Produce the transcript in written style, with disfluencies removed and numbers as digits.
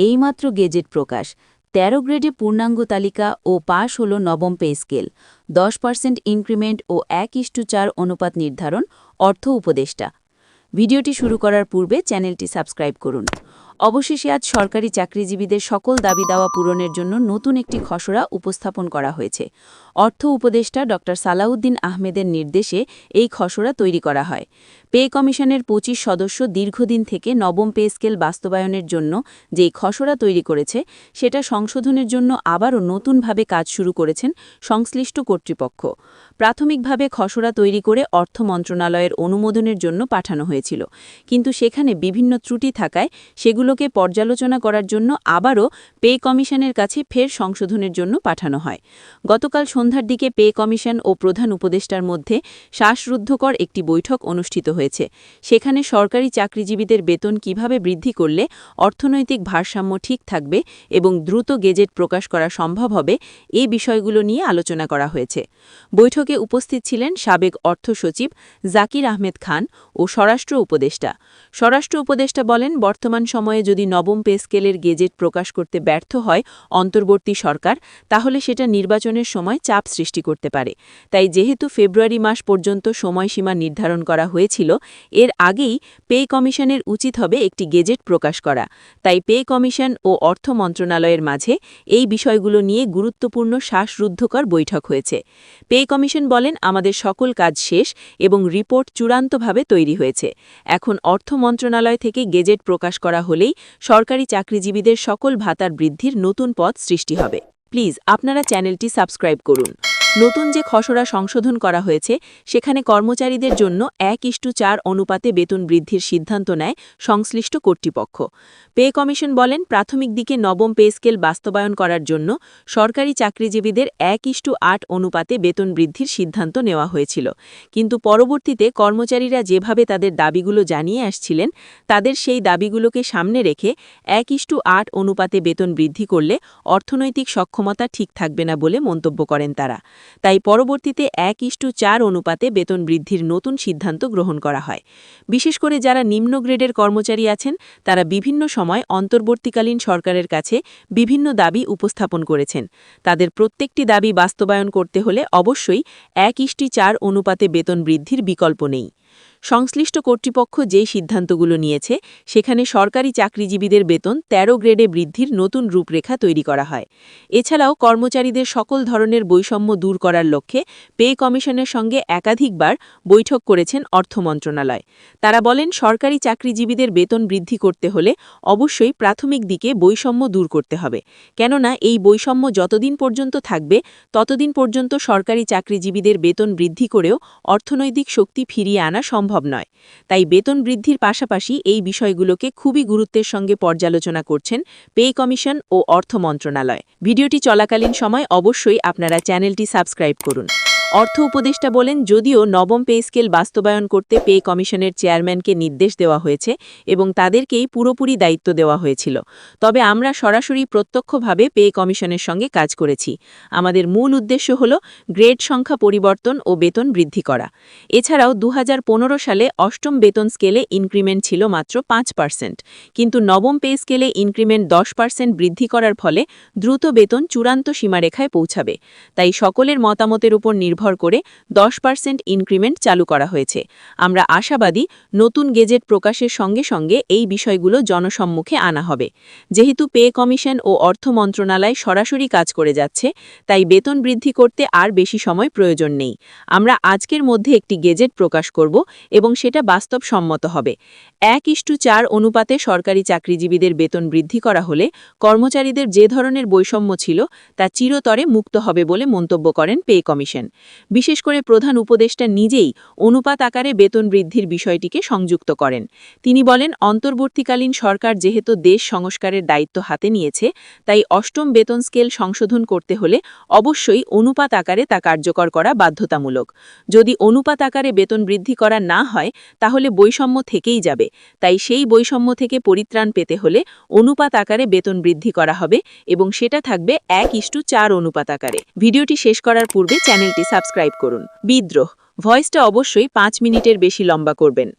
এইমাত্র গেজেট প্রকাশ ১৩ গ্রেডে পূর্ণাঙ্গ তালিকা ও পাশ হল নবম পে স্কেল ১০% ইনক্রিমেন্ট ও ১:৪ অনুপাত নির্ধারণ অর্থ উপদেষ্টা। ভিডিওটি শুরু করার পূর্বে চ্যানেলটি সাবস্ক্রাইব করুন। অবশেষে আজ সরকারি চাকরিজীবীদের সকল দাবি দাওয়া পূরণের জন্য নতুন একটি খসড়া উপস্থাপন করা হয়েছে। অর্থ উপদেষ্টা ড সালাউদ্দিন আহমেদের নির্দেশে এই খসড়া তৈরি করা হয়। পে কমিশনের ২৫ সদস্য দীর্ঘদিন থেকে নবম পে স্কেল বাস্তবায়নের জন্য যেই খসড়া তৈরি করেছে সেটা সংশোধনের জন্য আবারও নতুনভাবে কাজ শুরু করেছেন সংশ্লিষ্ট কর্তৃপক্ষ। প্রাথমিকভাবে খসড়া তৈরি করে অর্থ মন্ত্রণালয়ের অনুমোদনের জন্য পাঠানো হয়েছিল, কিন্তু সেখানে বিভিন্ন ত্রুটি থাকায় সেগুলোকে পর্যালোচনা করার জন্য আবারও পে কমিশনের কাছে ফের সংশোধনের জন্য পাঠানো হয়। গতকাল সন্ধ্যার দিকে পে কমিশন ও প্রধান উপদেষ্টার মধ্যে শ্বাসরুদ্ধকর একটি বৈঠক অনুষ্ঠিত হয়েছে। সেখানে সরকারি চাকরিজীবীদের বেতন কিভাবে বৃদ্ধি করলে অর্থনৈতিক ভারসাম্য ঠিক থাকবে এবং দ্রুত গেজেট প্রকাশ করা সম্ভব হবে, এই বিষয়গুলো নিয়ে আলোচনা করা হয়েছে। বৈঠকে উপস্থিত ছিলেন সাবেক অর্থ সচিব জাকির আহমেদ খান ও স্বরাষ্ট্র উপদেষ্টা। স্বরাষ্ট্র উপদেষ্টা বলেন, বর্তমান সময়ে যদি নবম পে স্কেলের গেজেট প্রকাশ করতে ব্যর্থ হয় অন্তর্বর্তী সরকার, তাহলে সেটা নির্বাচনের সময় চাপ সৃষ্টি করতে পারে। তাই যেহেতু ফেব্রুয়ারি মাস পর্যন্ত সময়সীমা নির্ধারণ করা হয়েছিল, এর আগেই পে কমিশনের উচিত হবে একটি গেজেট প্রকাশ করা। তাই পে কমিশন ও অর্থ মন্ত্রণালয়ের মাঝে এই বিষয়গুলো নিয়ে গুরুত্বপূর্ণ শ্বাসরুদ্ধকর বৈঠক হয়েছে। পে কমিশন বলেন, আমাদের সকল কাজ শেষ এবং রিপোর্ট চূড়ান্তভাবে তৈরি হয়েছে। এখন অর্থ মন্ত্রণালয় থেকে গেজেট প্রকাশ করা হলেই সরকারি চাকরিজীবীদের সকল ভাতার বৃদ্ধির নতুন পথ সৃষ্টি হবে। প্লিজ আপনারা চ্যানেলটি সাবস্ক্রাইব করুন। নতুন যে খসড়া সংশোধন করা হয়েছে সেখানে কর্মচারীদের জন্য ১:৪ অনুপাতে বেতন বৃদ্ধির সিদ্ধান্ত নেয় সংশ্লিষ্ট কর্তৃপক্ষ। পে কমিশন বলেন, প্রাথমিক দিকে নবম পে স্কেল বাস্তবায়ন করার জন্য সরকারি চাকরিজীবীদের ১:৮ অনুপাতে বেতন বৃদ্ধির সিদ্ধান্ত নেওয়া হয়েছিল, কিন্তু পরবর্তীতে কর্মচারীরা যেভাবে তাদের দাবিগুলো জানিয়ে আসছিলেন, তাদের সেই দাবিগুলোকে সামনে রেখে ১:৮ অনুপাতে বেতন বৃদ্ধি করলে অর্থনৈতিক সক্ষমতা ঠিক থাকবে না বলে মন্তব্য করেন তারা। তাই পরবর্তীতে ১:৪ অনুপাতে বেতন বৃদ্ধির নতুন সিদ্ধান্ত গ্রহণ করা হয়। বিশেষ করে যারা নিম্ন গ্রেডের কর্মচারী আছেন, তারা বিভিন্ন সময় অন্তর্বর্তীকালীন সরকারের কাছে বিভিন্ন দাবি উপস্থাপন করেছেন। তাদের প্রত্যেকটি দাবি বাস্তবায়ন করতে হলে অবশ্যই ১:৪ অনুপাতে বেতন বৃদ্ধির বিকল্প নেই। সংশ্লিষ্ট কর্তৃপক্ষ যেই সিদ্ধান্তগুলো নিয়েছে সেখানে সরকারি চাকরিজীবীদের বেতন ১৩ গ্রেডে বৃদ্ধির নতুন রূপরেখা তৈরি করা হয়। এছাড়াও কর্মচারীদের সকল ধরনের বৈষম্য দূর করার লক্ষ্যে পে কমিশনের সঙ্গে একাধিকবার বৈঠক করেছেন অর্থ মন্ত্রণালয়। তারা বলেন, সরকারি চাকরিজীবীদের বেতন বৃদ্ধি করতে হলে অবশ্যই প্রাথমিক দিকে বৈষম্য দূর করতে হবে, কেননা এই বৈষম্য যতদিন পর্যন্ত থাকবে ততদিন পর্যন্ত সরকারি চাকরিজীবীদের বেতন বৃদ্ধি করেও অর্থনৈতিক শক্তি ফিরিয়ে আনা সম্ভব নয়। তাই বেতন বৃদ্ধির পাশাপাশি এই বিষয়গুলোকে খুবই গুরুত্বের সঙ্গে পর্যালোচনা করছেন পে কমিশন ও অর্থ মন্ত্রণালয়। ভিডিওটি চলাকালীন সময় অবশ্যই আপনারা চ্যানেলটি সাবস্ক্রাইব করুন। অর্থ উপদেষ্টা বলেন, যদিও নবম পে স্কেল বাস্তবায়ন করতে পে কমিশনের চেয়ারম্যানকে নির্দেশ দেওয়া হয়েছে এবং তাদেরকেই পুরোপুরি দায়িত্ব দেওয়া হয়েছিল, তবে আমরা সরাসরি প্রত্যক্ষভাবে পে কমিশনের সঙ্গে কাজ করেছি। আমাদের মূল উদ্দেশ্য হল গ্রেড সংখ্যা পরিবর্তন ও বেতন বৃদ্ধি করা। এছাড়াও ২০১৫ সালে অষ্টম বেতন স্কেলে ইনক্রিমেন্ট ছিল মাত্র ৫%, কিন্তু নবম পে স্কেলে ইনক্রিমেন্ট ১০% বৃদ্ধি করার ফলে দ্রুত বেতন চূড়ান্ত সীমারেখায় পৌঁছাবে। তাই সকলের মতামতের উপর নির্ভর করে ১০% ইনক্রিমেন্ট চালু করা হয়েছে। আমরা আশাবাদী নতুন গেজেট প্রকাশের সঙ্গে সঙ্গে এই বিষয়গুলো জনসম্মুখে আনা হবে। যেহেতু পে কমিশন ও অর্থ মন্ত্রণালয় সরাসরি কাজ করে যাচ্ছে, তাই বেতন বৃদ্ধি করতে আর বেশি সময় প্রয়োজন নেই। আমরা আজকের মধ্যে একটি গেজেট প্রকাশ করব এবং সেটা বাস্তবসম্মত হবে। ১:৪ অনুপাতে সরকারি চাকরিজীবীদের বেতন বৃদ্ধি করা হলে কর্মচারীদের যে ধরনের বৈষম্য ছিল তা চিরতরে মুক্ত হবে বলে মন্তব্য করেন পে কমিশন। বিশেষ করে প্রধান উপদেষ্টা নিজেই অনুপাত আকারে বেতন বৃদ্ধির বিষয়টিকে সংযুক্ত করেন। তিনি বলেন, অন্তর্বর্তীকালীন সরকার যেহেতু দেশ সংস্কারের দায়িত্ব হাতে নিয়েছে, তাই অষ্টম বেতন স্কেল সংশোধন করতে হলে অবশ্যই অনুপাত আকারে তা কার্যকর করা বাধ্যতামূলক। যদি অনুপাত আকারে বেতন বৃদ্ধি করা না হয় তাহলে বৈষম্য থেকেই যাবে। তাই সেই বৈষম্য থেকে পরিত্রাণ পেতে হলে অনুপাত আকারে বেতন বৃদ্ধি করা হবে এবং সেটা থাকবে ১:৪ অনুপাত আকারে। ভিডিওটি শেষ করার পূর্বে চ্যানেলটি সাবস্ক্রাইব করুন। বিদ্রোহ ভয়েসটা অবশ্যই ৫ মিনিটের বেশি লম্বা করবেন।